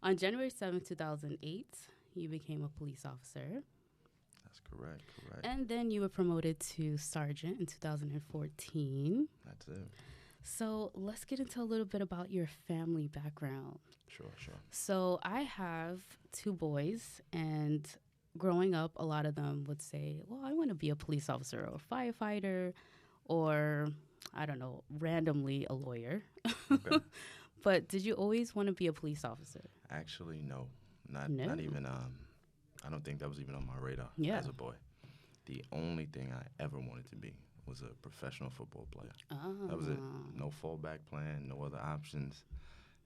On January 7th, 2008, you became a police officer. That's correct. And then you were promoted to sergeant in 2014. That's it. So let's get into a little bit about your family background. Sure. So I have two boys, and growing up, a lot of them would say, well, I want to be a police officer or a firefighter or, I don't know, randomly a lawyer. Okay. But did you always want to be a police officer? Actually, no. Not even, I don't think that was even on my radar as a boy. The only thing I ever wanted to be was a professional football player. Oh. That was it. No fallback plan, no other options.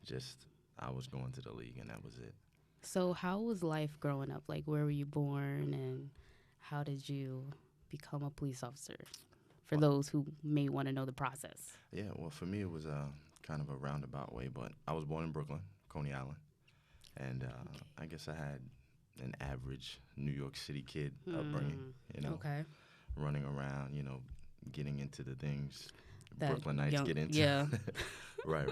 Just I was going to the league, and that was it. So how was life growing up? Like, where were you born, and how did you become a police officer? For those who may want to know the process. Yeah, well, for me, it was kind of a roundabout way, but I was born in Brooklyn, Coney Island, and I guess I had an average New York City kid upbringing, running around, getting into the things that Brooklynites get into. Yeah. Right.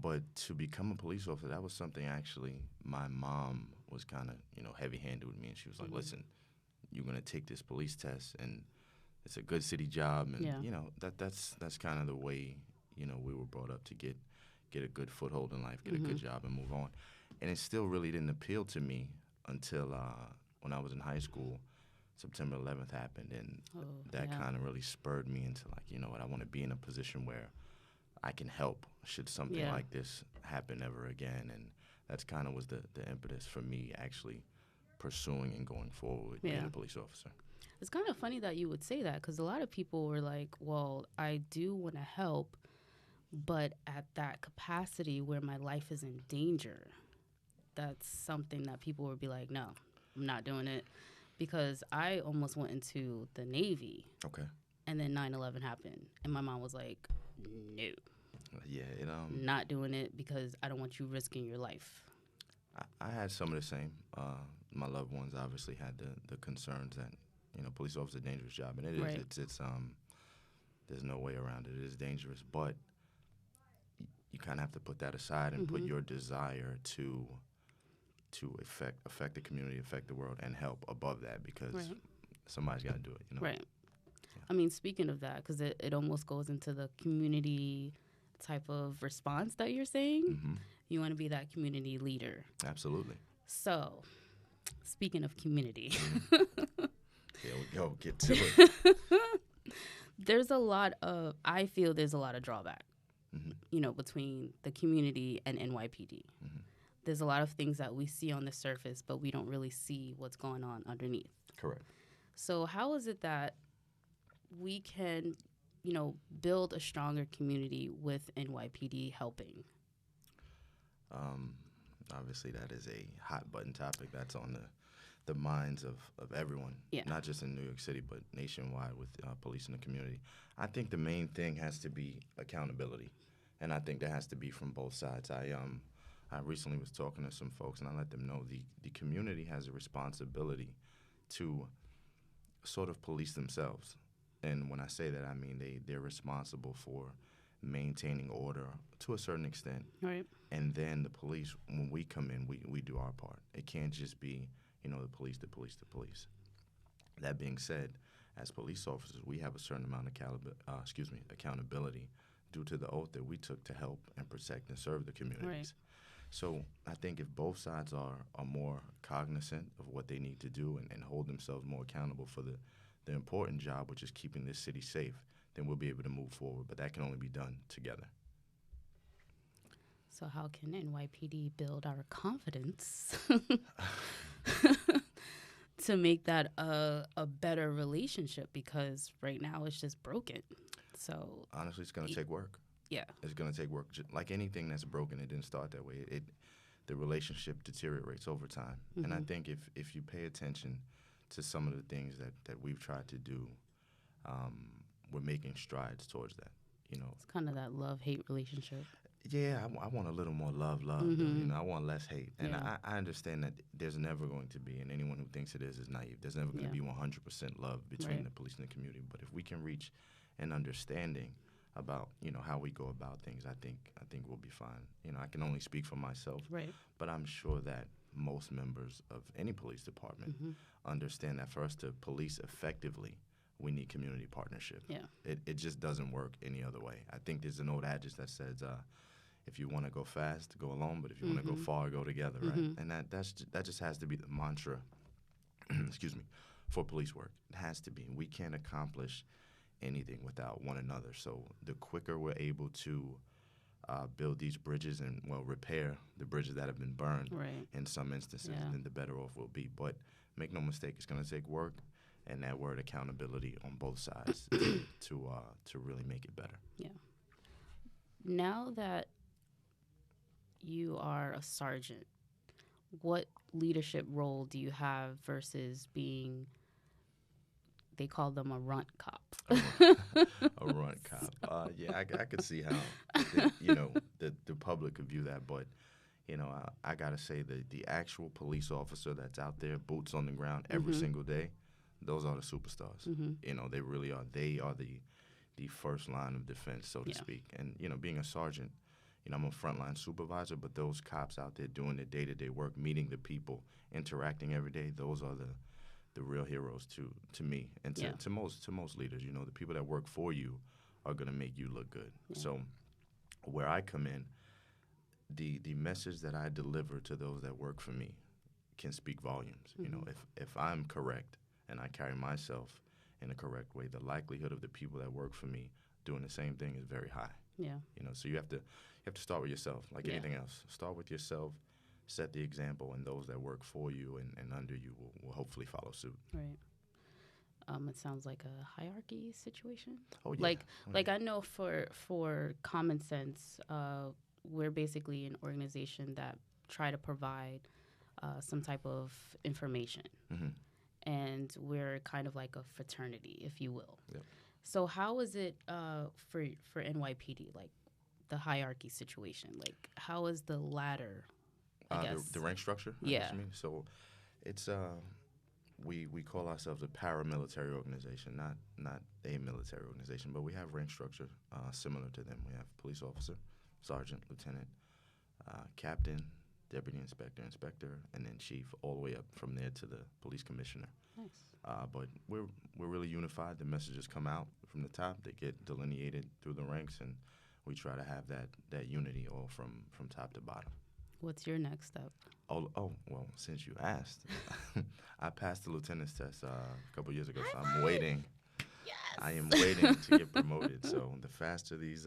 But to become a police officer, that was something actually my mom was kind of, heavy-handed with me. And she was like, listen, you're going to take this police test, and it's a good city job. And, that's kind of the way, we were brought up to get a good foothold in life, get a good job, and move on. And it still really didn't appeal to me until when I was in high school. September 11th happened, and that kind of really spurred me into, like, you know what, I want to be in a position where I can help should something like this happen ever again. And that's kind of was the impetus for me actually pursuing and going forward with being a police officer. It's kind of funny that you would say that, because a lot of people were like, well, I do want to help, but at that capacity where my life is in danger, that's something that people would be like, no, I'm not doing it. Because I almost went into the Navy. Okay. And then 9/11 happened. And my mom was like, no. Yeah. Not doing it because I don't want you risking your life. I had some of the same. My loved ones obviously had the concerns that, police officer is a dangerous job. And it is. Right. It's there's no way around it. It is dangerous. But you kind of have to put that aside and put your desire to affect the community, affect the world, and help above that, because somebody's got to do it. Right. Yeah. I mean, speaking of that, because it almost goes into the community type of response that you're saying. You want to be that community leader. Absolutely. So, speaking of community. Here we go. Get to it. I feel there's a lot of drawback, between the community and NYPD. There's a lot of things that we see on the surface, but we don't really see what's going on underneath. Correct. So how is it that we can, build a stronger community with NYPD helping? Obviously, that is a hot button topic that's on the minds of everyone, not just in New York City, but nationwide with police in the community. I think the main thing has to be accountability, and I think that has to be from both sides. I recently was talking to some folks, and I let them know the community has a responsibility to sort of police themselves. And when I say that, I mean they're responsible for maintaining order to a certain extent. Right. And then the police, when we come in, we do our part. It can't just be, the police. That being said, as police officers, we have a certain amount of accountability due to the oath that we took to help and protect and serve the communities. Right. So I think if both sides are more cognizant of what they need to do and hold themselves more accountable for the important job, which is keeping this city safe, then we'll be able to move forward. But that can only be done together. So how can NYPD build our confidence to make that a better relationship? Because right now it's just broken. So honestly, it's going to take work. Yeah. It's going to take work. Like anything that's broken, it didn't start that way. The relationship deteriorates over time. And I think if you pay attention to some of the things that we've tried to do, we're making strides towards that. It's kind of that love-hate relationship. Yeah, I want a little more love. I want less hate. And I understand that there's never going to be, and anyone who thinks it is naive, there's never going to be 100% love between the police and the community. But if we can reach an understanding, about how we go about things, I think we'll be fine. I can only speak for myself, Right. but I'm sure that most members of any police department understand that for us to police effectively, we need community partnership. Yeah. It just doesn't work any other way. I think there's an old adage that says, if you want to go fast, go alone, but if you want to go far, go together, right? And that just has to be the mantra, excuse me, for police work. It has to be. We can't accomplish anything without one another. So the quicker we're able to build these bridges and, repair the bridges that have been burned Right. in some instances, Yeah. then the better off we'll be. But make no mistake, it's going to take work and that word accountability on both sides to really make it better. Yeah. Now that you are a sergeant, what leadership role do you have versus being, they call them a runt cop? A runt cop. Yeah, I could see how the public could view that, but I gotta say that the actual police officer that's out there, boots on the ground every single day, those are the superstars. They really are. They are the first line of defense, so to speak. And being a sergeant, I'm a frontline supervisor, but those cops out there doing their day-to-day work, meeting the people, interacting every day, those are the real heroes to me and to most leaders. The people that work for you are going to make you look good. So where I come in, the message that I deliver to those that work for me can speak volumes. If I'm correct and I carry myself in a correct way, the likelihood of the people that work for me doing the same thing is very high. Yeah. So you have to start with yourself, like anything else. Start with yourself, set the example, and those that work for you and under you will hopefully follow suit. Right. It sounds like a hierarchy situation. Oh yeah. Like I know for common sense, we're basically an organization that try to provide some type of information, and we're kind of like a fraternity, if you will. Yep. So how is it for NYPD, like the hierarchy situation? Like how is the ladder? I guess the rank structure. I guess you mean. So it's we call ourselves a paramilitary organization, not a military organization, but we have rank structure similar to them. We have police officer, sergeant, lieutenant, captain, deputy inspector, inspector, and then chief, all the way up from there to the police commissioner. Nice. But we're really unified. The messages come out from the top. They get delineated through the ranks, and we try to have that unity all from top to bottom. What's your next step? Oh, well, since you asked, I passed the lieutenant's test a couple years ago, so I'm waiting. Yes. I am waiting to get promoted. So the faster these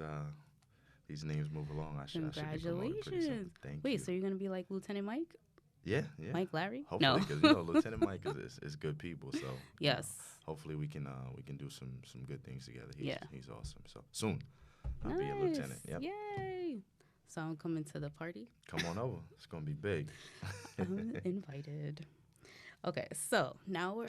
names move along, I should be promoted pretty soon. Thank you. Wait, so you're going to be like Lieutenant Mike? Yeah. Mike Larry? Hopefully, No. because Lieutenant Mike is good people. So yes. Hopefully we can do some good things together. He's awesome. So soon I'll be a Nice. lieutenant. Yep. Yay! So I'm coming to the party. Come on over. It's gonna be big. I'm invited. Okay, so now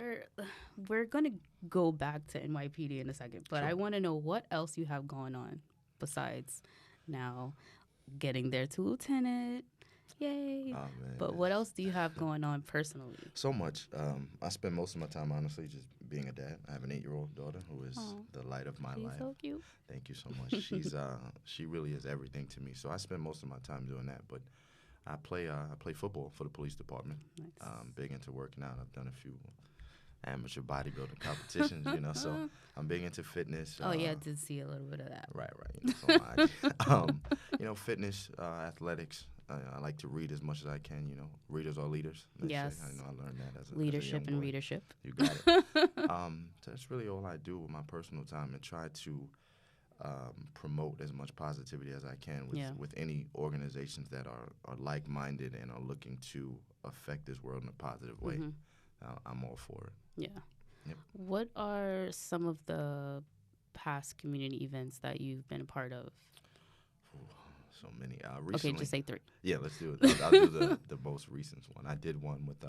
we're gonna go back to NYPD in a second, but Sure. I want to know what else you have going on besides now getting there to lieutenant. Yay! Oh man. But what else do you have going on personally? So much. I spend most of my time, honestly, just being a dad. I have an 8-year-old daughter who is the light of my She's life. so cute. Thank you so much. She really is everything to me. So I spend most of my time doing that. But I play football for the police department. Nice. Big into working out. I've done a few amateur bodybuilding competitions. So I'm big into fitness. Oh yeah, I did see a little bit of that. Right. So fitness, athletics. I like to read as much as I can. Readers are leaders. Yes. I learned that as a Leadership as a and young boy. readership. You got it. So that's really all I do with my personal time, and try to promote as much positivity as I can with any organizations that are like-minded and are looking to affect this world in a positive way. I'm all for it. Yeah. Yep. What are some of the past community events that you've been a part of? So many. Recently, Okay, just say 3. Yeah, let's do it. I'll do the most recent one. I did one with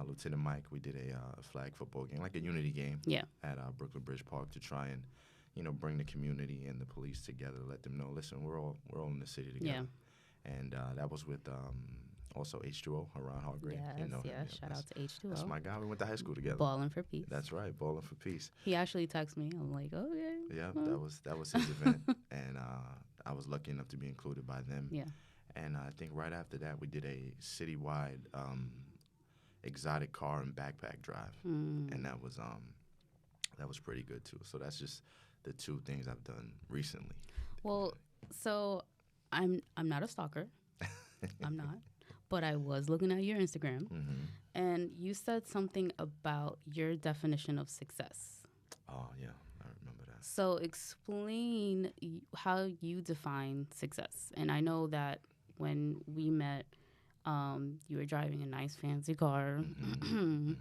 Lieutenant Mike. We did a flag football game, like a unity game, at Brooklyn Bridge Park to try and, bring the community and the police together. Let them know, listen, we're all in the city together. Yeah. And that was with also H2O, Haran Hargrave. Yes, Shout out to H2O. That's my guy. We went to high school together. Balling for peace. That's right, balling for peace. He actually texted me. I'm like, okay. Yeah, that was his event, and I was lucky enough to be included by them. Yeah. And I think right after that, we did a citywide exotic car and backpack drive, and that was pretty good too. So that's just the two things I've done recently. Well, so I'm not a stalker. I'm not. But I was looking at your Instagram, Hmm. and you said something about your definition of success. Oh yeah, I remember that. So explain how you define success. And I know that when we met, you were driving a nice fancy car. Hmm.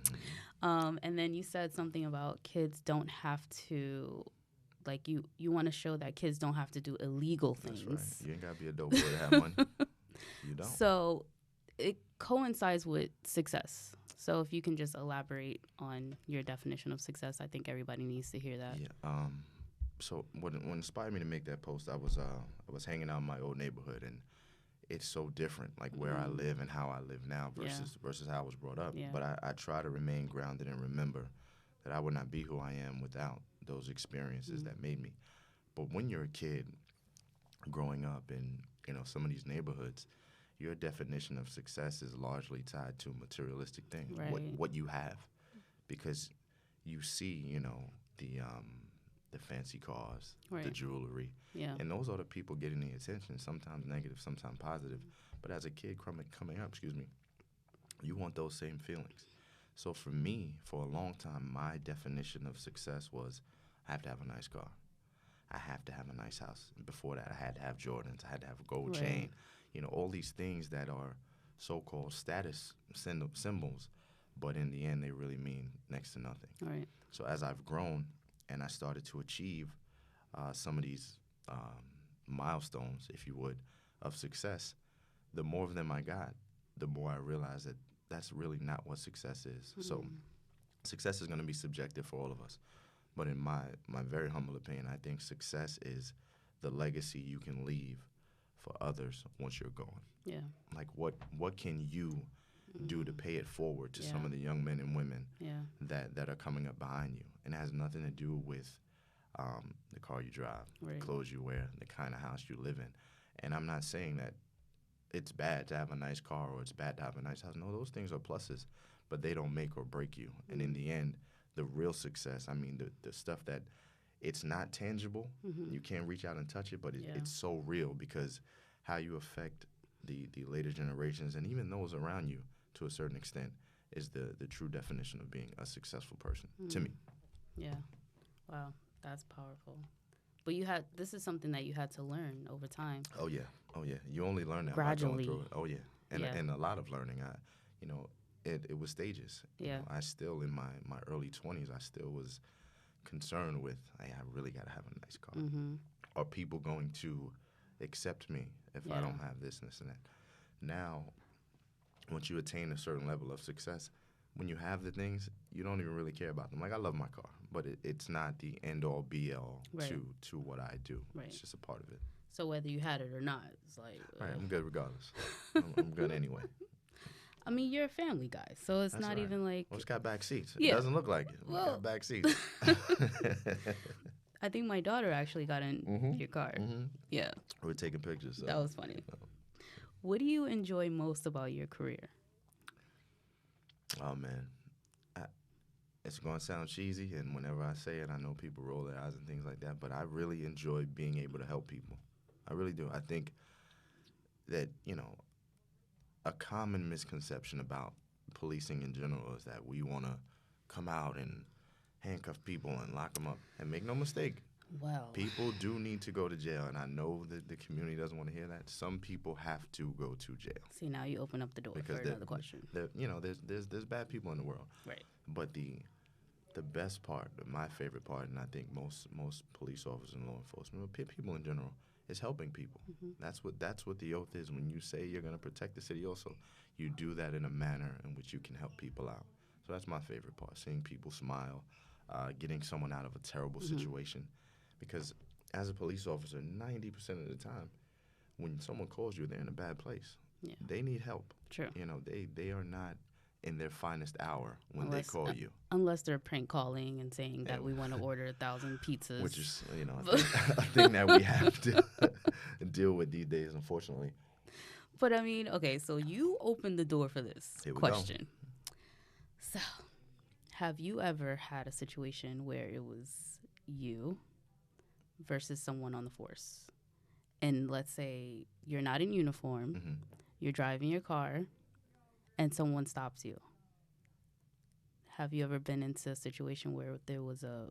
And then you said something about kids don't have to, like, you want to show that kids don't have to do illegal That's things. right. You ain't gotta be a dope boy to have money. You don't. So it coincides with success. So if you can just elaborate on your definition of success, I think everybody needs to hear that. Yeah. So what inspired me to make that post, I was hanging out in my old neighborhood, and it's so different, like where I live and how I live now Yeah. versus how I was brought up. Yeah. But I try to remain grounded and remember that I would not be who I am without those experiences that made me. But when you're a kid growing up in some of these neighborhoods, your definition of success is largely tied to materialistic things, Right. what you have, because you see the fancy cars, the Right. jewelry, Yeah. and those are the people getting the attention. Sometimes negative, sometimes positive. But as a kid coming up, you want those same feelings. So for me, for a long time, my definition of success was I have to have a nice car. I have to have a nice house. And before that, I had to have Jordans. I had to have a gold Right. chain. All these things that are so-called status symbols, but in the end, they really mean next to nothing. Right. So as I've grown and I started to achieve some of these milestones, if you would, of success, the more of them I got, the more I realized that that's really not what success is. So success is going to be subjective for all of us. But in my very humble opinion, I think success is the legacy you can leave for others once you're gone. Yeah. Like what can you do to pay it forward to some Yeah. of the young men and women Yeah. that are coming up behind you? And it has nothing to do with the car you drive, Right. the clothes you wear, the kind of house you live in. And I'm not saying that it's bad to have a nice car or it's bad to have a nice house. No, those things are pluses, but they don't make or break you. And in the end, the real success, I mean, the stuff that it's not tangible, you can't reach out and touch it, but Yeah. it's so real because how you affect the later generations and even those around you to a certain extent is the true definition of being a successful person to me. Yeah. Wow. That's powerful. But this is something that you had to learn over time. Oh yeah, oh yeah. You only learn that Gradually. by going through it. Oh yeah, and Yeah. and a lot of learning. It was stages. Yeah. I still in my early 20s, I still was concerned with, hey, I really gotta have a nice car. Are people going to accept me if I Yeah. don't have this and this and that? Now, once you attain a certain level of success, when you have the things, you don't even really care about them. Like I love my car, but it's not the end all be all Right. to what I do. Right. It's just a part of it. So whether you had it or not, it's like, All right, I'm good regardless. I'm good anyway. I mean, you're a family guy, so it's That's not right. even like. Well, it's got back seats. Yeah. It doesn't look like it. Well- It's got back seats. I think my daughter actually got in your car. Yeah, We're taking pictures. So. that was funny. What do you enjoy most about your career? Oh man, it's gonna sound cheesy, and whenever I say it, I know people roll their eyes and things like that. But I really enjoy being able to help people. I really do. I think that a common misconception about policing in general is that we want to come out and handcuff people and lock them up. And make no mistake, Well, people do need to go to jail, and I know that the community doesn't want to hear that. Some people have to go to jail see, now you open up the door because for another question. there's bad people in the world. Right. But the best part, my favorite part, and I think most police officers and law enforcement, or people in general, is helping people. That's what the oath is. When you say you're going to protect the city, also, you do that in a manner in which you can help people out. So that's my favorite part: seeing people smile, getting someone out of a terrible situation. Because as a police officer, 90% of the time, when someone calls you, they're in a bad place. Yeah. They need help. True. They are not in their finest hour when they unless call you. unless they're prank calling and saying that Yeah. we want to order 1,000 pizzas. Which is, a thing that we have to deal with these days, unfortunately. But I mean, okay, so you opened the door for this Here we question. So, have you ever had a situation where it was you versus someone on the force? And let's say you're not in uniform, Mm-hmm. you're driving your car, and someone stops you. Have you ever been into a situation where there was a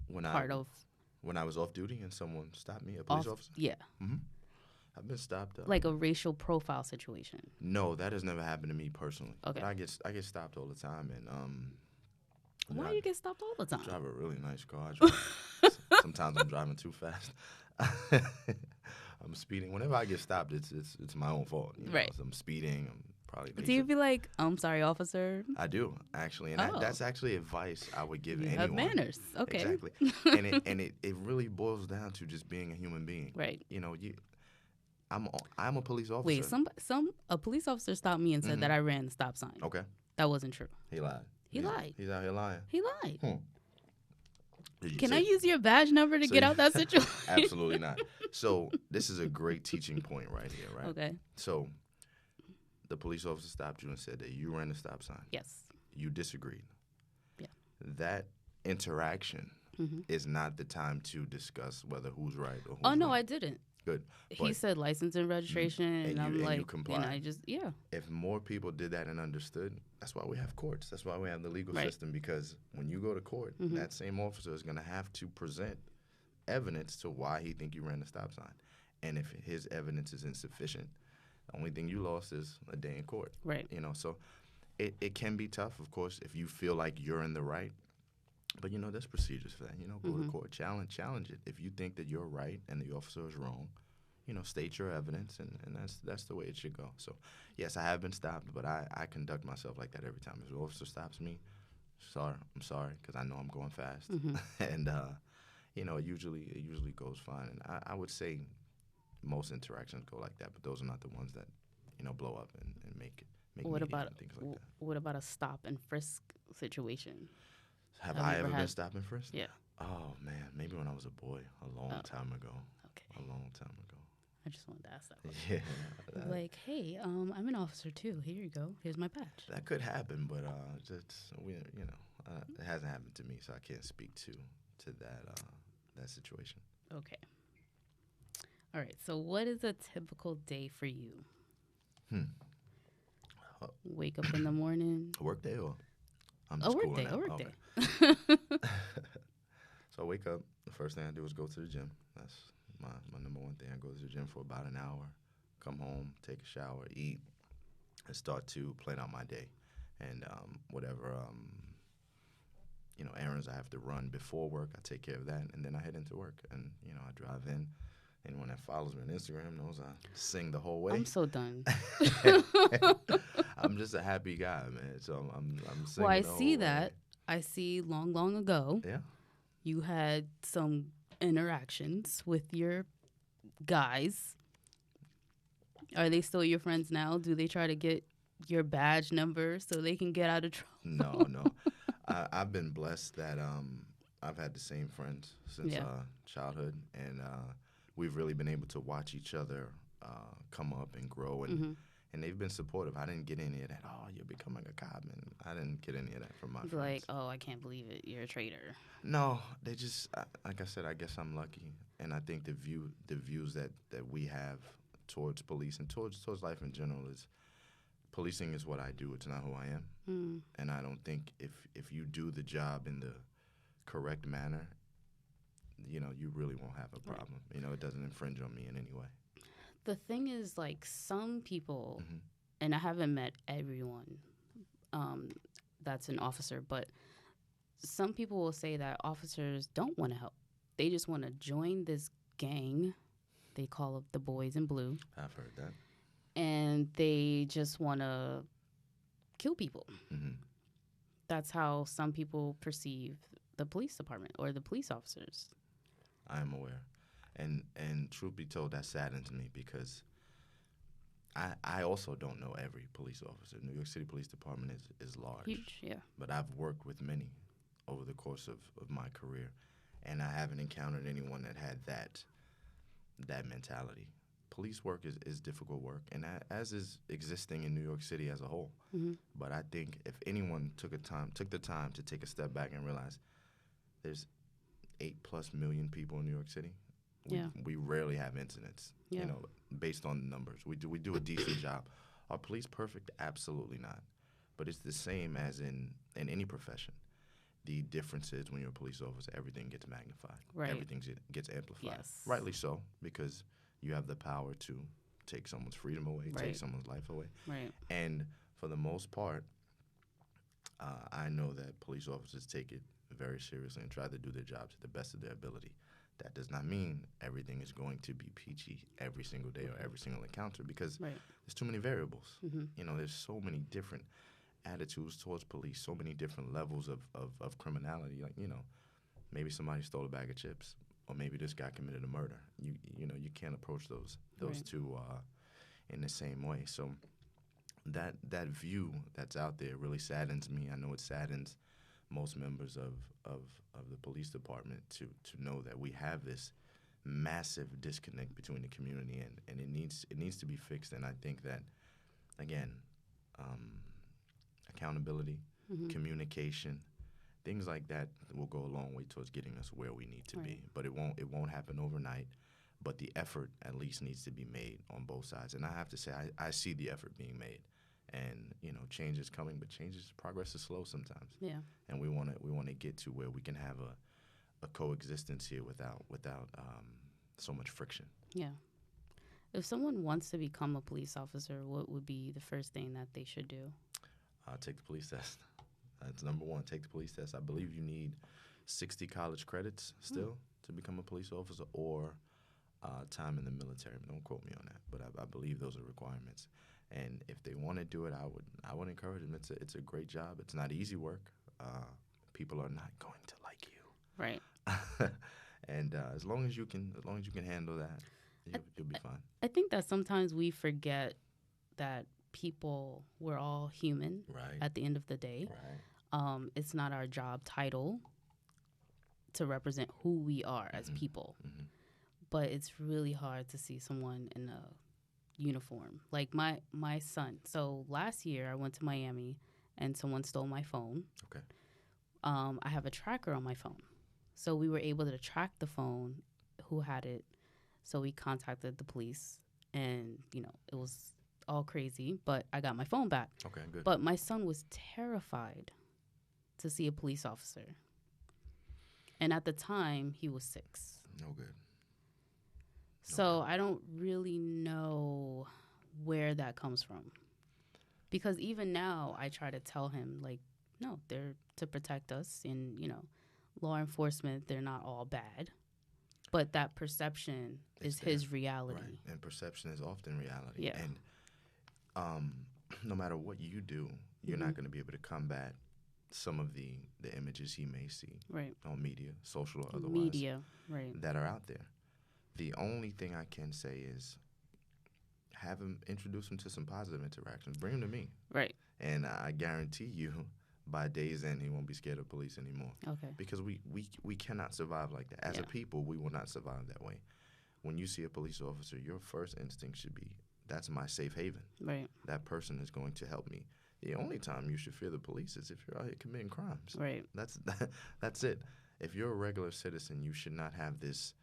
When when I was off duty and someone stopped me, a police officer? Yeah, Mm-hmm. I've been stopped. like a racial profile situation? No, that has never happened to me personally. Okay. But I get stopped all the time, and Why do you get stopped all the time? I drive a really nice car. Sometimes I'm driving too fast. I'm speeding. Whenever I get stopped, it's my own fault. Right. So I'm speeding. I'm probably. Do you be like, I'm sorry, officer? I do actually, and that's actually advice I would give You anyone. have manners. Okay. Exactly. and it really boils down to just being a human being. Right. I'm a police officer. Wait, a police officer stopped me and said that I ran the stop sign. Okay. That wasn't true. He lied. He lied. He's out here lying. He lied. Did you Can say- I use your badge number to get out that situation? Absolutely not. So this is a great teaching point right here, right? Okay. So the police officer stopped you and said that you ran the stop sign. Yes. You disagreed. Yeah. That interaction is not the time to discuss whether who's right or who's Oh, no, wrong. I didn't. Good. He But said license and registration, and I'm you like, complied. and I just, yeah. if more people did that and understood, that's why we have courts. That's why we have the legal Right. system, because when you go to court, that same officer is going to have to present evidence to why he think you ran the stop sign. And if his evidence is insufficient, the only thing you lost is a day in court. Right. So it can be tough, of course, if you feel like you're in the right. But, there's procedures for that. Go to court, challenge it. If you think that you're right and the officer is wrong, state your evidence, and that's the way it should go. So, yes, I have been stopped, but I conduct myself like that every time. If the officer stops me, I'm sorry, because I know I'm going fast. And, it usually goes fine. And I would say most interactions go like that, but those are not the ones that, blow up and make What media about and things like that. what about a stop and frisk situation? Have Have I you ever ever been had- stopped and frisked? Yeah. Oh, man, maybe when I was a boy, a long time ago. Okay. A long time ago. I just wanted to ask that question. Yeah. Like, hey, I'm an officer too. Here you go. Here's my badge. That could happen, but it hasn't happened to me, so I can't speak to that situation. Okay. All right. So, what is a typical day for you? Wake up in the morning. A work day or I'm A just work cooling day. out? A work Okay. day. So I wake up. The first thing I do is go to the gym. That's my number one thing. I go to the gym for about an hour, come home, take a shower, eat, and start to plan out my day. And whatever errands I have to run before work, I take care of that, and then I head into work. And I drive in. Anyone that follows me on Instagram knows I sing the whole way. I'm so done. I'm just a happy guy, man. So I'm singing. Well, I the whole see way. that. I see long ago, Yeah. you had some interactions with your guys. Are they still your friends now? Do they try to get your badge number so they can get out of trouble? No. I've been blessed that I've had the same friends since childhood, and we've really been able to watch each other come up and grow, and they've been supportive. I didn't get any of that. Oh, you're becoming a cop, and I didn't get any of that from my friends. Like, oh, I can't believe it. You're a traitor. No, they just like I said. I guess I'm lucky, and I think the views that we have towards police and towards life in general is policing is what I do. It's not who I am, and I don't think if you do the job in the correct manner, you really won't have a problem. It doesn't infringe on me in any way. The thing is, like, some people, and I haven't met everyone that's an officer, but some people will say that officers don't want to help. They just want to join this gang. They call it the Boys in Blue. I've heard that. And they just want to kill people. Mm-hmm. That's how some people perceive the police department or the police officers. I am aware. And truth be told, that saddens me because I also don't know every police officer. New York City Police Department is large. Huge, yeah. But I've worked with many over the course of my career, and I haven't encountered anyone that had that mentality. Police work is difficult work, and as is existing in New York City as a whole. Mm-hmm. But I think if anyone took the time to take a step back and realize there's 8+ million people in New York City, we rarely have incidents. Yeah. You know, based on the numbers, we do a decent job. Are police perfect? Absolutely not. But it's the same as in any profession. The difference is when you're a police officer, everything gets magnified. Right. Everything gets amplified. Yes. Rightly so, because you have the power to take someone's freedom away, Right. take someone's life away. Right. And for the most part, I know that police officers take it very seriously and try to do their job to the best of their ability. That does not mean everything is going to be peachy every single day or every single encounter, because Right. there's too many variables. Mm-hmm. You know, there's so many different attitudes towards police, so many different levels of criminality. Like, you know, maybe somebody stole a bag of chips, or maybe this guy committed a murder. You know, you can't approach those Right. two in the same way. So that view that's out there really saddens me. I know it saddens most members of the police department to know that we have this massive disconnect between the community, and it needs to be fixed. And I think that, again, accountability, Mm-hmm. communication, things like that will go a long way towards getting us where we need to Right. be. But it won't happen overnight. But the effort at least needs to be made on both sides. And I have to say, I see the effort being made. And, you know, change is coming, but progress is slow sometimes. Yeah. And we want to get to where we can have a coexistence here without so much friction. Yeah. If someone wants to become a police officer, what would be the first thing that they should do? Take the police test. That's number one. Take the police test. I believe you need 60 college credits still to become a police officer, or time in the military. Don't quote me on that, but I believe those are requirements. And if they want to do it, I would encourage them. It's a great job. It's not easy work. People are not going to like you. Right. And as long as you can handle that, you'll be fine. I think that sometimes we forget that we're all human Right. at the end of the day. Right. It's not our job title to represent who we are as people. Mm-hmm. But it's really hard to see someone in a uniform. Like my son. So last year I went to Miami and someone stole my phone. Okay. I have a tracker on my phone. So we were able to track the phone, who had it. So we contacted the police, and, you know, it was all crazy, but I got my phone back. Okay, good. But my son was terrified to see a police officer. And at the time, he was 6. No good. So I don't really know where that comes from. Because even now, I try to tell him, like, no, they're to protect us. And, you know, law enforcement, they're not all bad. But that perception is his reality. Right. And perception is often reality. Yeah. And no matter what you do, you're not going to be able to combat some of the images he may see Right. on media, social or otherwise, Media, right. that are out there. The only thing I can say is have him, introduce him to some positive interactions. Bring him to me. Right. And I guarantee you, by day's end, he won't be scared of police anymore. Okay. Because we cannot survive like that. As a people, we will not survive that way. When you see a police officer, your first instinct should be, that's my safe haven. Right. That person is going to help me. The only time you should fear the police is if you're out here committing crimes. Right. That's it. If you're a regular citizen, you should not have this,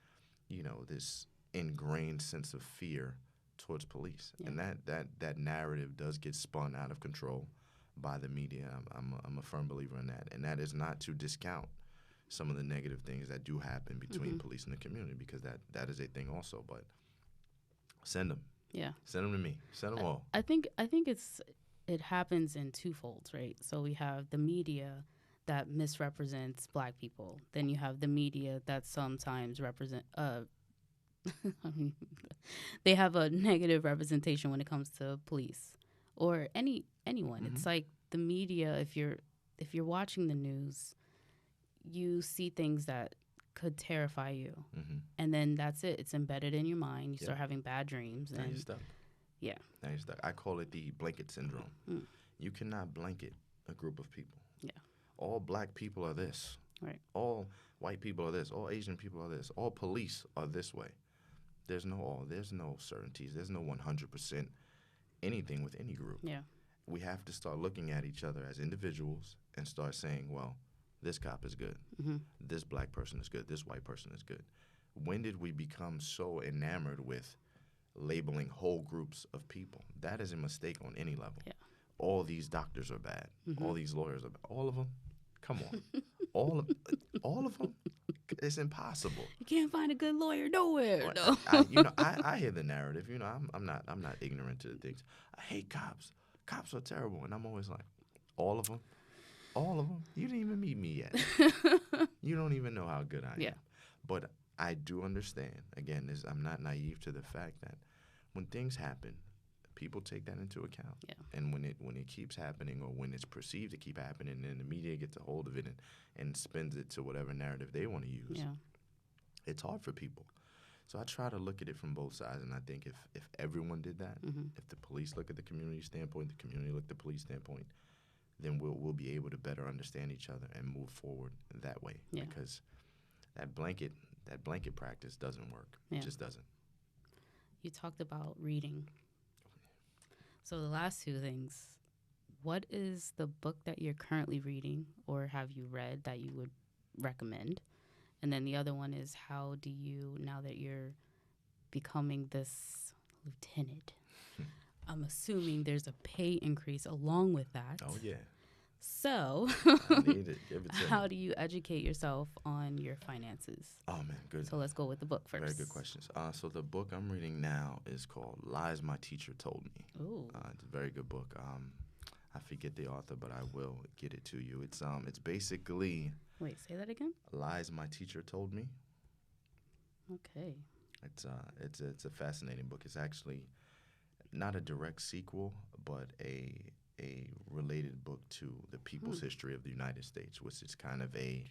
you know, this ingrained sense of fear towards police. Yeah. And that narrative does get spun out of control by the media. I'm a firm believer in that. And that is not to discount some of the negative things that do happen between police and the community, because that is a thing also. But send them. Yeah. Send them to me. Send them all. I think it happens in twofolds, right? So we have the media that misrepresents Black people. Then you have the media that sometimes they have a negative representation when it comes to police or anyone. Mm-hmm. It's like the media. If you're watching the news, you see things that could terrify you, Mm-hmm. and then that's it. It's embedded in your mind. You Yep. start having bad dreams, Now you're and stuck. Yeah. Now you're stuck. I call it the blanket syndrome. Mm. You cannot blanket a group of people. Yeah. All black people are this. Right. All white people are this. All Asian people are this. All police are this way. There's no all. There's no certainties. There's no 100% anything with any group. Yeah. We have to start looking at each other as individuals and start saying, well, this cop is good. Mm-hmm. This black person is good. This white person is good. When did we become so enamored with labeling whole groups of people? That is a mistake on any level. Yeah. All these doctors are bad. Mm-hmm. All these lawyers are bad. All of them? Come on. all of them? It's impossible. You can't find a good lawyer nowhere. No. I hear the narrative. I'm not ignorant to the things. I hate cops. Cops are terrible, and I'm always like, all of them. All of them? You didn't even meet me yet. You don't even know how good I am. Yeah. But I do understand. Again, I'm not naive to the fact that when things happen, people take that into account. Yeah. And when it keeps happening, or when it's perceived to keep happening, and the media gets a hold of it and spins it to whatever narrative they want to use, Yeah. it's hard for people. So I try to look at it from both sides, and I think if everyone did that, Mm-hmm. if the police look at the community standpoint, the community look at the police standpoint, then we'll be able to better understand each other and move forward that way. Yeah. Because that blanket practice doesn't work. Yeah. It just doesn't. You talked about reading. So the last two things, what is the book that you're currently reading or have you read that you would recommend? And then the other one is, how do you, now that you're becoming this lieutenant, I'm assuming there's a pay increase along with that. Oh, yeah. So I need it. Give it to how me. do you educate yourself on your finances? Oh, man, good. So let's go with the book first. Very good questions. So the book I'm reading now is called Lies My Teacher Told Me. Ooh. It's a very good book. I forget the author, but I will get it to you. It's basically Wait, say that again? Lies My Teacher Told Me. Okay. It's a fascinating book. It's actually not a direct sequel, but a related book to the people's history of the United States, which is kind of a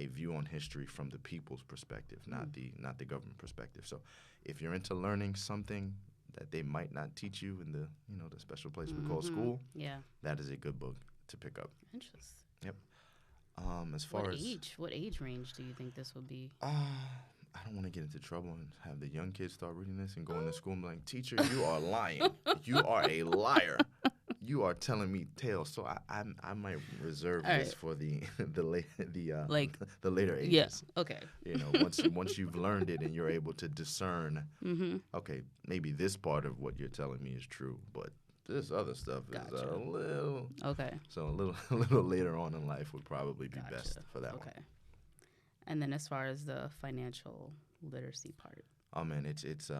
view on history from the people's perspective, not the government perspective. So if you're into learning something that they might not teach you in the the special place we call school, Yeah. that is a good book to pick up. Interesting. Yep. As far What as age? What age range do you think this would be? I don't want to get into trouble and have the young kids start reading this and going to school and be like, teacher, you are lying. You are a liar. You are telling me tales. So I might reserve All this right. for the Like, the later ages. Yes. Okay. Once you've learned it and you're able to discern, Mm-hmm. okay, maybe this part of what you're telling me is true, but this other stuff is Gotcha. a little. Okay. So a little later on in life would probably be best for that one. Okay. And then as far as the financial literacy part. Oh man, it's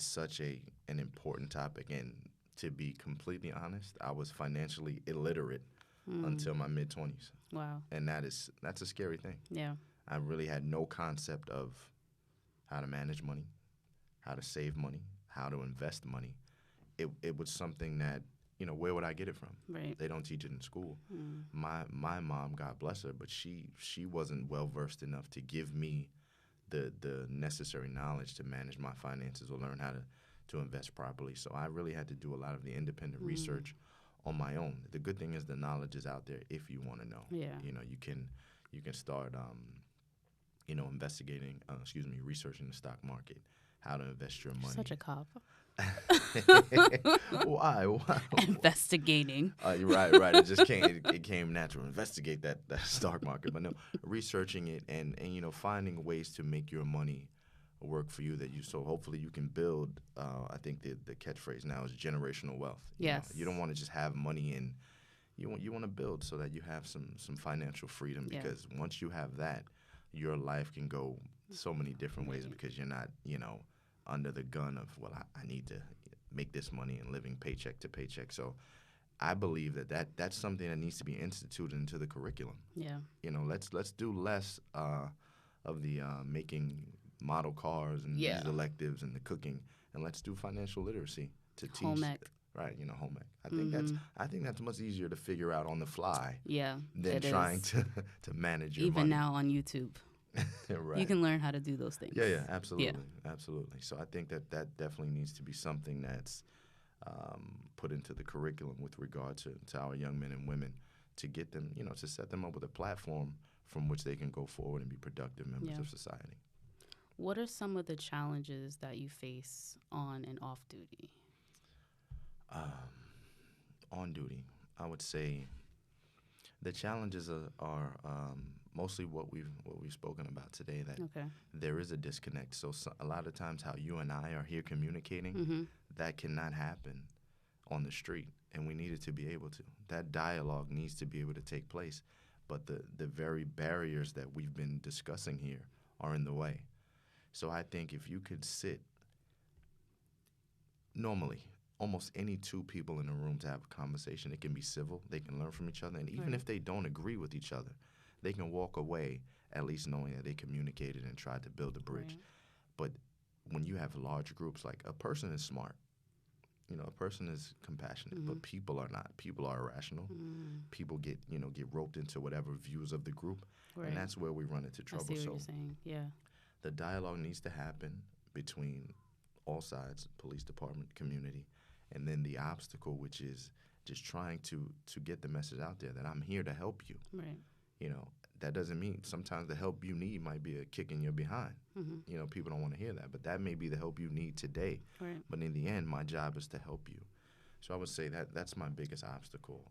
such an important topic, and to be completely honest, I was financially illiterate until my mid-20s, Wow. and that's a scary thing. Yeah. I really had no concept of how to manage money, how to save money, how to invest money. It was something that, where would I get it from? Right. They don't teach it in school. Mm. My mom, God bless her, but she wasn't well versed enough to give me the necessary knowledge to manage my finances or learn how to invest properly. So I really had to do a lot of the independent research on my own. The good thing is the knowledge is out there if you want to know. Yeah. You can start researching the stock market, how to invest your money. Such a cop. Why? Investigating. Right. It just came natural. Investigate that stock market, but no, researching it and finding ways to make your money work for you. So hopefully you can build. I think the catchphrase now is generational wealth. Yes. You don't want to just have money and you want to build so that you have some financial freedom, Yeah. because once you have that, your life can go so many different ways, because you're not under the gun of, well, I need to make this money and living paycheck to paycheck. So I believe that's something that needs to be instituted into the curriculum. Yeah. Let's do less of the making model cars and Yeah. these electives and the cooking, and let's do financial literacy to teach. Home ec. Right, home ec. I think that's much easier to figure out on the fly Yeah. than it trying is. to manage your Even money. now on YouTube. Right. You can learn how to do those things. Yeah, absolutely. So I think that definitely needs to be something that's put into the curriculum with regard to our young men and women to get them, to set them up with a platform from which they can go forward and be productive members of society. What are some of the challenges that you face on and off duty? On duty, I would say the challenges are mostly what we've spoken about today. That there is a disconnect. So a lot of times, how you and I are here communicating, that cannot happen on the street, and we need it to be able to. That dialogue needs to be able to take place, but the very barriers that we've been discussing here are in the way. So I think if you could sit normally, almost any two people in a room to have a conversation, it can be civil, they can learn from each other, and even if they don't agree with each other, they can walk away at least knowing that they communicated and tried to build a bridge. But when you have large groups, like a person is smart, a person is compassionate, but people are not. People are irrational. People get roped into whatever views of the group, and that's where we run into trouble. I see what you're saying. Yeah. The dialogue needs to happen between all sides, police department, community, and then the obstacle, which is just trying to get the message out there that I'm here to help you. Right. That doesn't mean sometimes the help you need might be a kick in your behind. People don't want to hear that, but that may be the help you need today. Right. But in the end, my job is to help you. So I would say that's my biggest obstacle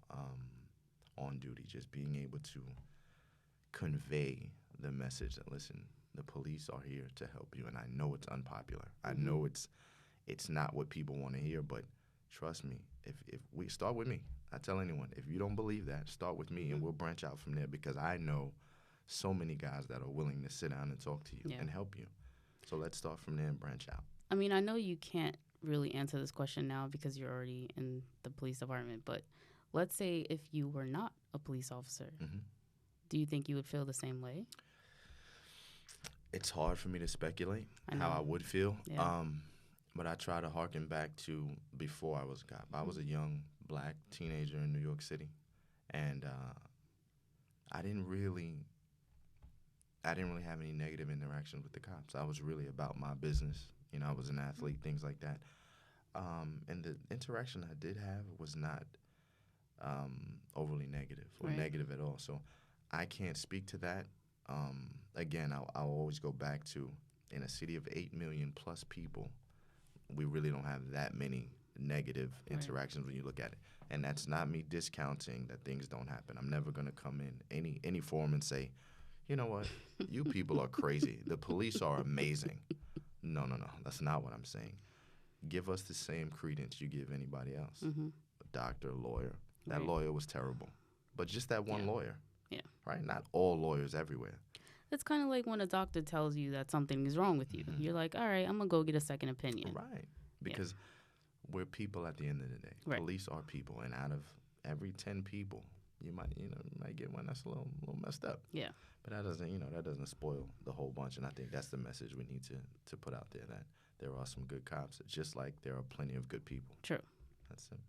on duty, just being able to convey the message that, listen, the police are here to help you, and I know it's unpopular. I know it's not what people want to hear, but trust me, if we start with me, I tell anyone, if you don't believe that, start with me, and we'll branch out from there, because I know so many guys that are willing to sit down and talk to you and help you. So let's start from there and branch out. I mean, I know you can't really answer this question now because you're already in the police department, but let's say if you were not a police officer, do you think you would feel the same way? It's hard for me to speculate how I would feel, but I try to harken back to before I was a cop. I was a young black teenager in New York City, and I didn't really have any negative interactions with the cops. I was really about my business. I was an athlete, things like that. And the interaction I did have was not overly negative or negative at all. So I can't speak to that. Again, I'll always go back to, in a city of 8 million plus people, we really don't have that many negative interactions when you look at it. And that's not me discounting that things don't happen. I'm never going to come in any forum and say, you know what, you people are crazy. The police are amazing. No. That's not what I'm saying. Give us the same credence you give anybody else. A doctor, a lawyer. That lawyer was terrible. But just that one lawyer. Yeah. Right? Not all lawyers everywhere. It's kind of like when a doctor tells you that something is wrong with you. You're like, all right, I'm going to go get a second opinion. Right. Because we're people at the end of the day. Police are people. And out of every 10 people, you might get one that's a little messed up. Yeah. But that doesn't spoil the whole bunch. And I think that's the message we need to put out there, that there are some good cops, just like there are plenty of good people. True. That's it.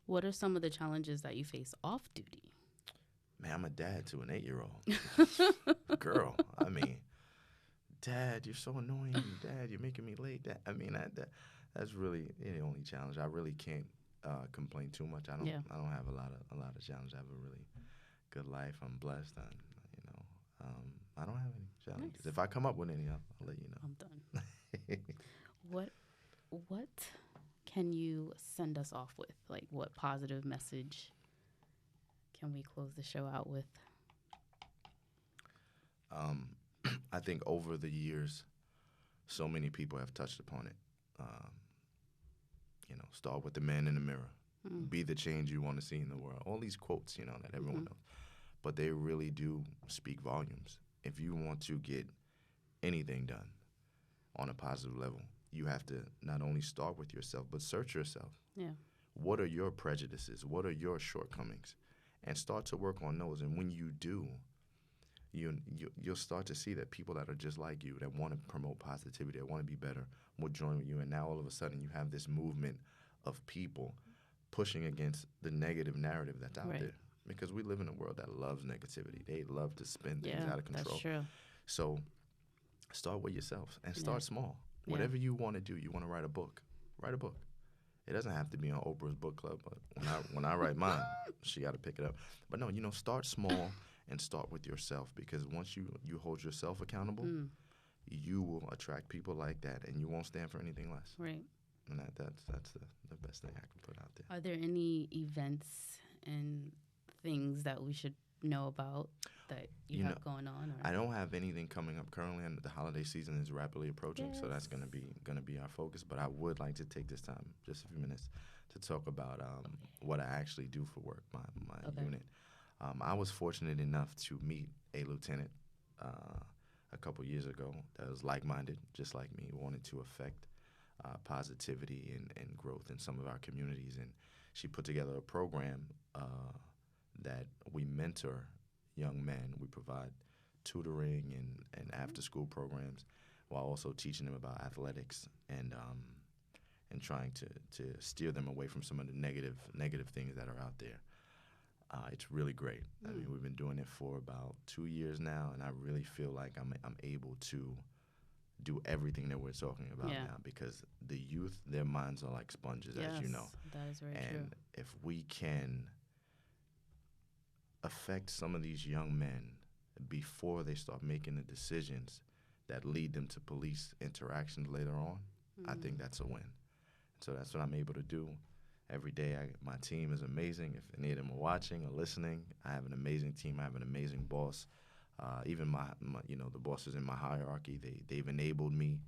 What are some of the challenges that you face off duty? Man, I'm a dad to an 8-year-old. Girl, I mean, Dad, you're so annoying. Dad, you're making me late. I mean, that's really the only challenge. I really can't complain too much. I don't have a lot of challenge. I have a really good life. I'm blessed. I don't have any challenges. Nice. If I come up with any, I'll let you know. I'm done. What can you send us off with? Like, what positive message can we close the show out with? I think over the years, so many people have touched upon it. Start with the man in the mirror. Be the change you want to see in the world. All these quotes, that everyone knows. But they really do speak volumes. If you want to get anything done on a positive level, you have to not only start with yourself, but search yourself. Yeah. What are your prejudices? What are your shortcomings? And start to work on those. And when you do, you'll start to see that people that are just like you, that want to promote positivity, that want to be better, will join with you. And now all of a sudden you have this movement of people pushing against the negative narrative that's out there. Because we live in a world that loves negativity. They love to spin things out of control. That's true. So start with yourself and start small. Whatever you want to do, you want to write a book. Write a book. It doesn't have to be on Oprah's book club, but when I write mine, she got to pick it up. But no, start small and start with yourself, because once you hold yourself accountable, you will attract people like that, and you won't stand for anything less. Right. And that's the best thing I can put out there. Are there any events and things that we should know about that you have going on? Or? I don't have anything coming up currently, and the holiday season is rapidly approaching, so that's gonna be our focus. But I would like to take this time, just a few minutes, to talk about what I actually do for work, my unit. I was fortunate enough to meet a lieutenant a couple years ago that was like-minded, just like me, wanted to affect positivity and growth in some of our communities. And she put together a program that we mentor young men. We provide tutoring and after-school programs while also teaching them about athletics and trying to steer them away from some of the negative things that are out there. It's really great. I mean, we've been doing it for about 2 years now, and I really feel like I'm able to do everything that we're talking about now, because the youth, their minds are like sponges, as you know. That is very true. And if we can affect some of these young men before they start making the decisions that lead them to police interactions later on, I think that's a win. So that's what I'm able to do. Every day, my team is amazing. If any of them are watching or listening, I have an amazing team. I have an amazing boss. Even my the bosses in my hierarchy, they've enabled me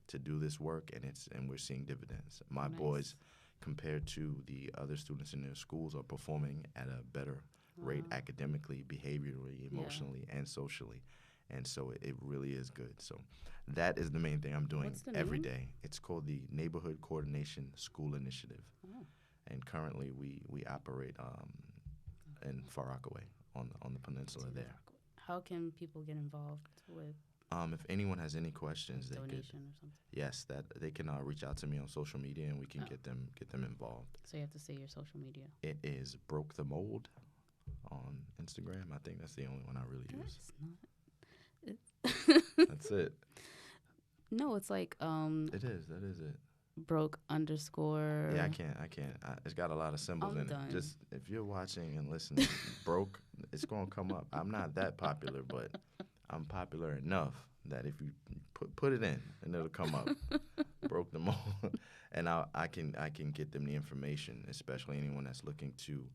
to do this work, and we're seeing dividends. My boys, compared to the other students in their schools, are performing at a better rate academically, behaviorally, emotionally, and socially. And so it really is good. So that is the main thing I'm doing every day. It's called the Neighborhood Coordination School Initiative. Oh. And currently we operate in Far Rockaway on the peninsula there. How can people get involved with? If anyone has any questions, donation or something. Yes, that they can reach out to me on social media, and we can get them involved. So you have to say your social media. It is Broke the Mold on Instagram. I think that's the only one I really use. That's it. No, it's like It is. That is it. Broke _ Yeah, I can't. It's got a lot of symbols in done. it. Just if you're watching and listening, Broke, it's gonna come up. I'm not that popular, but I'm popular enough that if you put it in, and it'll come up. Broke the mold, and I can get them the information, especially anyone that's looking to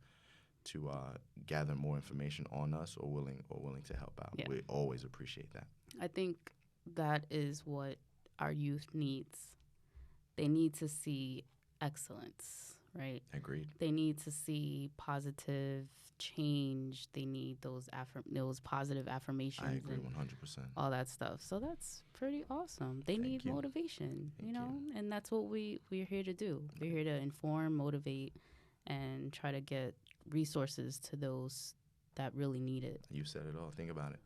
gather more information on us or willing to help out. Yeah. We always appreciate that. I think that is what our youth needs. They need to see excellence, right? Agreed. They need to see positive change. They need those positive affirmations. I agree 100%. All that stuff. So that's pretty awesome. They need motivation, you know, and that's what we're here to do. We're here to inform, motivate, and try to get resources to those that really need it. You said it all. Think about it.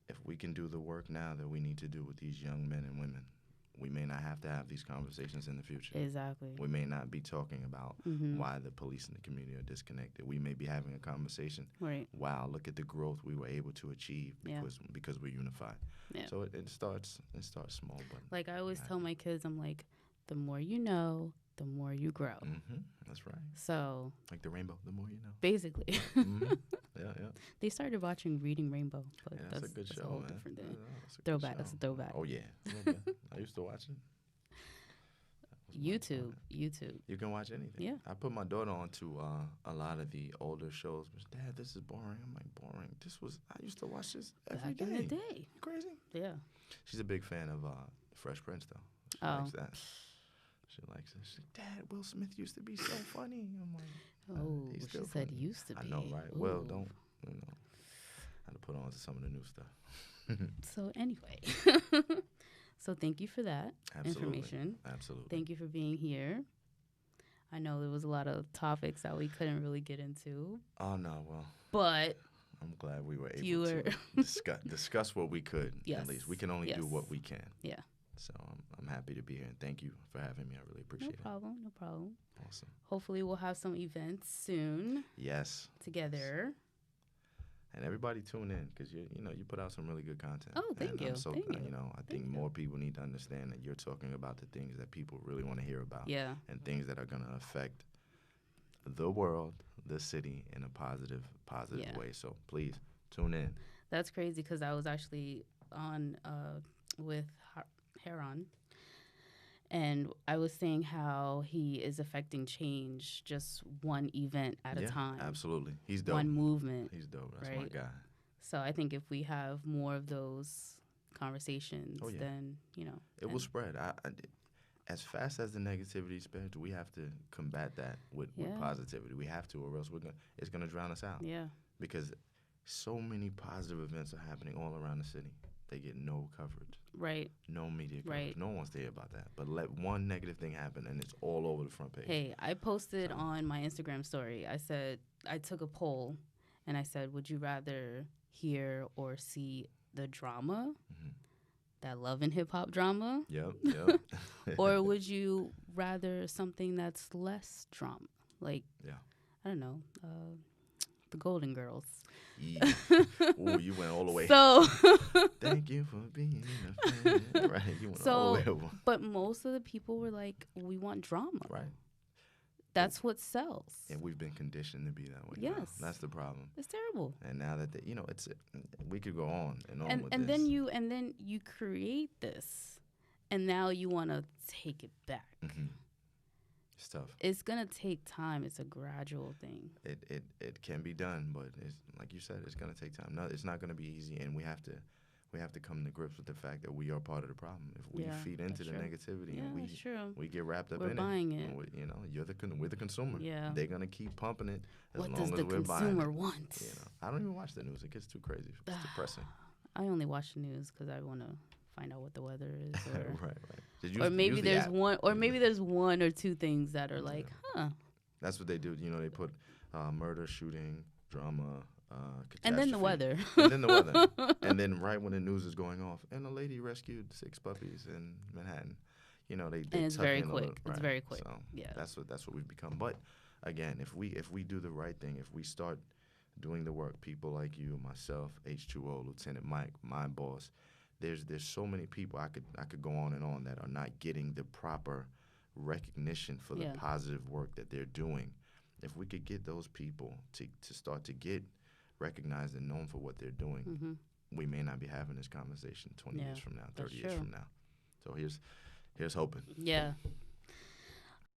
If we can do the work now that we need to do with these young men and women, we may not have to have these conversations in the future. Exactly. We may not be talking about why the police and the community are disconnected. We may be having a conversation. Right. Wow, look at the growth we were able to achieve because we're unified. Yeah. So it starts small. But like I always tell my kids, I'm like, the more you know, the more you grow. Mm-hmm. That's right. So like the rainbow, the more you know. Basically. Mm-hmm. Yeah. They started watching Reading Rainbow. But that's a good show, a whole man. Different thing. Throwback. That's a throwback. Oh yeah. I used to watch it. YouTube. You can watch anything. Yeah. I put my daughter on to a lot of the older shows. Dad, this is boring. I'm like, boring. I used to watch this every day. Back in the day. You crazy? Yeah. She's a big fan of Fresh Prince, though. She likes that. She likes it. She's like, Dad, Will Smith used to be so funny. I'm like, oh, she said used to be. I know, right? Ooh. Well, don't, I had to put on to some of the new stuff. So anyway, so thank you for that information. Absolutely. Thank you for being here. I know there was a lot of topics that we couldn't really get into. Oh, no, well. But I'm glad we were able to discuss what we could. Yes. At least we can only do what we can. Yeah. So I'm happy to be here, and thank you for having me. I really appreciate it. No problem. Awesome. Hopefully we'll have some events soon. Yes. Together. And everybody tune in because you put out some really good content. Oh, thank and you. I'm so Thank you. I think more people need to understand that you're talking about the things that people really want to hear about. Yeah. And things that are going to affect the world, the city in a positive way. So please tune in. That's crazy because I was actually on with Heron, and I was saying how he is affecting change just one event at a time. Absolutely. He's dope. One movement. He's dope. That's my right? guy. So I think if we have more of those conversations, then, It will spread. As fast as the negativity spreads, we have to combat that with positivity. We have to, or else it's going to drown us out. Yeah. Because so many positive events are happening all around the city. They get no coverage. Right. No media coverage. Right. No one wants to hear about that. But let one negative thing happen, and it's all over the front page. Hey, I posted on my Instagram story, I said, I took a poll, and I said, would you rather hear or see the drama, that love and hip-hop drama? Yep. Or would you rather something that's less drama? Like, I don't know, the Golden Girls. Yeah. Ooh, you went all the way. So thank you for being a fan. Right, you went all the way over. But most of the people were like, we want drama. Right. That's what sells. And we've been conditioned to be that way. Yes. Now. That's the problem. It's terrible. And now that we could go on and on with and this. then you create this, and now you want to take it back. It's tough. It's gonna take time. It's a gradual thing. It can be done, but it's like you said, it's gonna take time. No, it's not gonna be easy, and we have to come to grips with the fact that we are part of the problem. If we feed into the negativity and we get wrapped up in it, buying it. We're the consumer. Yeah. They're gonna keep pumping it as what long does as the we're buying it. consumer want? I don't even watch the news. It gets too crazy. It's depressing. I only watch the news because I want to find out what the weather is, or right. Or maybe there's one, or maybe there's one or two things that are like, That's what they do. They put murder, shooting, drama, and then the weather. And then the weather. And then right when the news is going off, and a lady rescued 6 puppies in Manhattan. They and it's tuck very in quick. Little, It's very quick. So yeah. That's what we've become. But again, if we do the right thing, if we start doing the work, people like you, myself, H2O, Lieutenant Mike, my boss, there's so many people I could go on and on that are not getting the proper recognition for the positive work that they're doing. If we could get those people to start to get recognized and known for what they're doing, we may not be having this conversation 20 years from now, 30 years from now. So here's hoping. Yeah.